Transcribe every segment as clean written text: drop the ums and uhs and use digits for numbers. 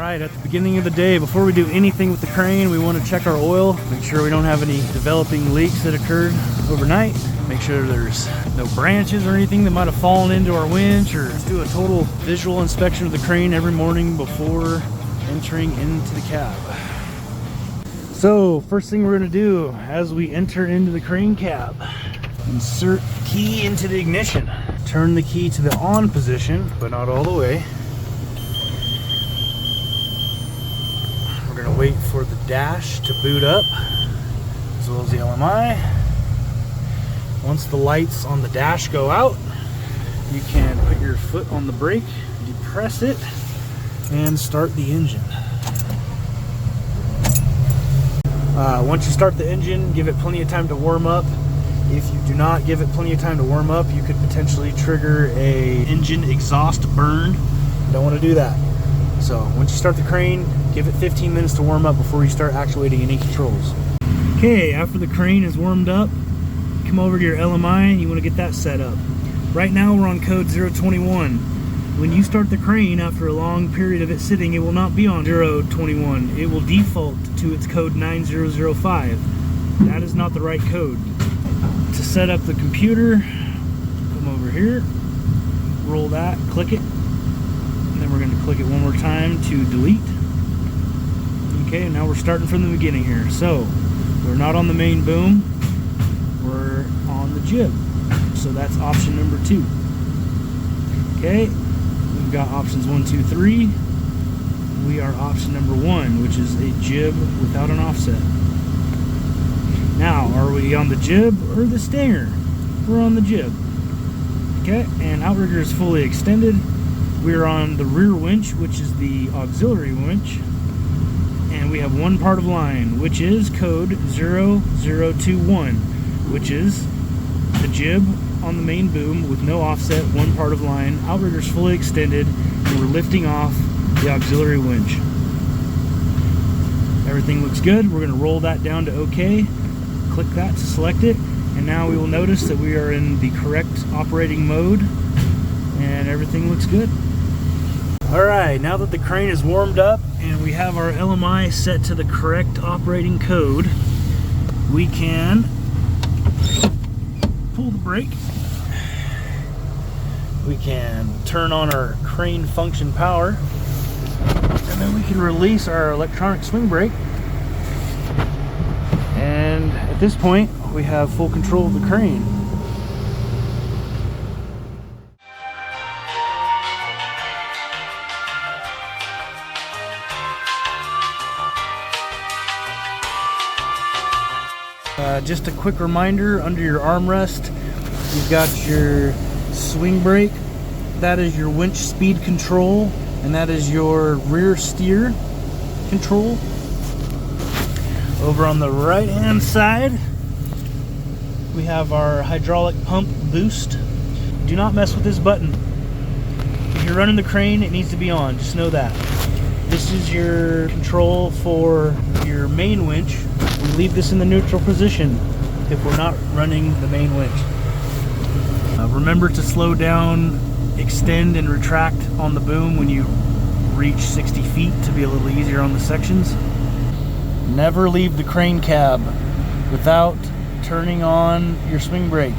Alright, at the beginning of the day, before we do anything with the crane, we want to check our oil, make sure we don't have any developing leaks that occurred overnight, make sure there's no branches or anything that might have fallen into our winch, or just do a total visual inspection of the crane every morning before entering into the cab. So, first thing we're going to do as we enter into the crane cab, insert the key into the ignition. Turn the key to the on position, but not all the way. We're going to wait for the dash to boot up, as well as the LMI. Once the lights on the dash go out, you can put your foot on the brake, depress it, and start the engine. Once you start the engine, give it plenty of time to warm up. If you do not give it plenty of time to warm up, you could potentially trigger a engine exhaust burn. You don't want to do that. So once you start the crane, give it 15 minutes to warm up before you start actuating any controls. Okay, after the crane is warmed up, come over to your LMI and you want to get that set up. Right now we're on code 021. When you start the crane after a long period of it sitting, it will not be on 021. It will default to its code 9005. That is not the right code. To set up the computer, come over here, roll that, click it, and then we're going to click it one more time to delete. Okay, now we're starting from the beginning here. So, we're not on the main boom, we're on the jib. So that's option number 2. Okay, we've got options 1, 2, 3. We are option number 1, which is a jib without an offset. Now, are we on the jib or the stinger? We're on the jib. Okay, and outrigger is fully extended. We're on the rear winch, which is the auxiliary winch. And we have one part of line, which is code 0021, which is the jib on the main boom with no offset, one part of line. Outrigger is fully extended, and we're lifting off the auxiliary winch. Everything looks good. We're going to roll that down to OK. Click that to select it, and now we will notice that we are in the correct operating mode and everything looks good. Alright, now that the crane is warmed up and we have our LMI set to the correct operating code, we can pull the brake, we can turn on our crane function power, and then we can release our electronic swing brake. And at this point, we have full control of the crane. Just a quick reminder, under your armrest, you've got your swing brake. That is your winch speed control, and that is your rear steer control. Over on the right hand side, we have our hydraulic pump boost. Do not mess with this button. If you're running the crane, it needs to be on, just know that. This is your control for your main winch. We leave this in the neutral position if we're not running the main winch. Remember to slow down, extend and retract on the boom when you reach 60 feet to be a little easier on the sections. Never leave the crane cab without turning on your swing brake.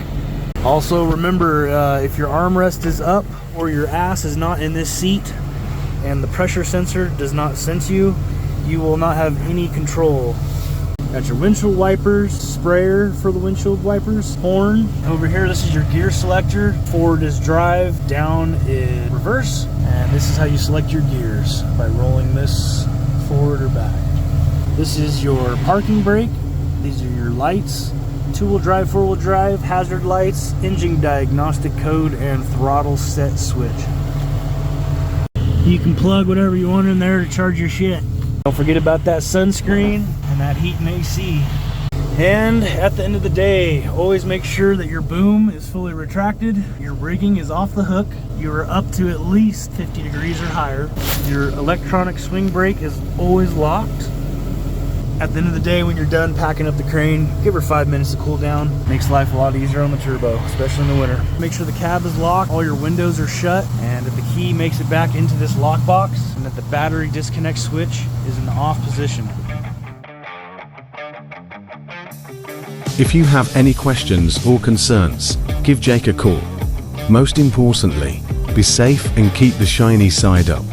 Also remember, if your armrest is up or your ass is not in this seat and the pressure sensor does not sense you, you will not have any control. Got your windshield wipers, sprayer for the windshield wipers, horn. Over here, this is your gear selector. Forward is drive, down is reverse, and this is how you select your gears, by rolling this forward or back. This is your parking brake. These are your lights, 2-wheel drive, 4-wheel drive, hazard lights, engine diagnostic code, and throttle set switch. You can plug whatever you want in there to charge your shit. Don't forget about that sunscreen and that heat and AC. And at the end of the day, always make sure that your boom is fully retracted, your rigging is off the hook, you are up to at least 50 degrees or higher, your electronic swing brake is always locked, At the end of the day, when you're done packing up the crane, give her 5 minutes to cool down. Makes life a lot easier on the turbo, especially in the winter. Make sure the cab is locked, all your windows are shut, and that the key makes it back into this lockbox, and that the battery disconnect switch is in the off position. If you have any questions or concerns, give Jake a call. Most importantly, be safe and keep the shiny side up.